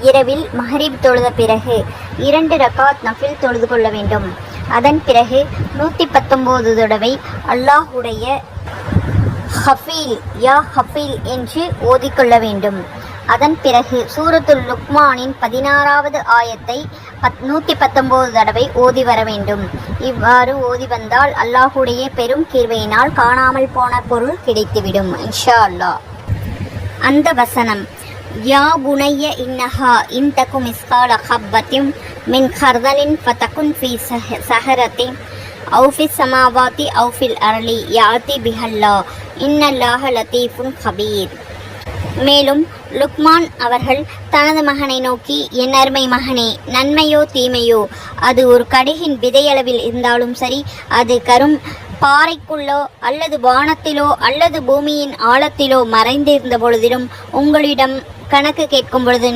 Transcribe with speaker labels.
Speaker 1: இரவில் மஹ்ரிப் தொழுத பிறகு 2 ரகாத் நஃபில் தொழுது கொள்ள வேண்டும். அதன் பிறகு 119 தடவை அல்லாஹுடைய ஹஃபீல் யா ஹஃபீல் என்று ஓதிக்கொள்ள வேண்டும். அதன் பிறகு சூரத்துல் லுக்மானின் 16வது ஆயத்தை 119 தடவை ஓதி வர வேண்டும். இவ்வாறு ஓதி வந்தால் அல்லாஹுடைய பெரும் கிருபையினால் காணாமல் போன பொருள் கிடைத்துவிடும் இன்ஷா அல்லாஹ். அந்த வசனம், யா புனைய இன்னஹா இன் தகு மிஸ்கால ஹப்பத்தின் மின் ஹர்தலின் ஃபதகுன் ஃபி சஹரத்தின் அவு ஃபிஸ் ஸமாவாத்தி அவு ஃபில் அர்லி யாத்தி பிஹல்லாஹ் இன்னல்லாஹ லதீஃபுன் கபீர். மேலும் லுக்மான் அவர்கள் தனது மகனை நோக்கி, என் அருமை மகனே, நன்மையோ தீமையோ அது ஒரு கடுகின் விதையளவில் இருந்தாலும் சரி, அது கரும் பாறைக்குள்ளோ அல்லது வானத்திலோ அல்லது பூமியின் ஆழத்திலோ மறைந்திருந்த பொழுதிலும் உங்களிடம் கணக்கு கேட்கும் பொழுது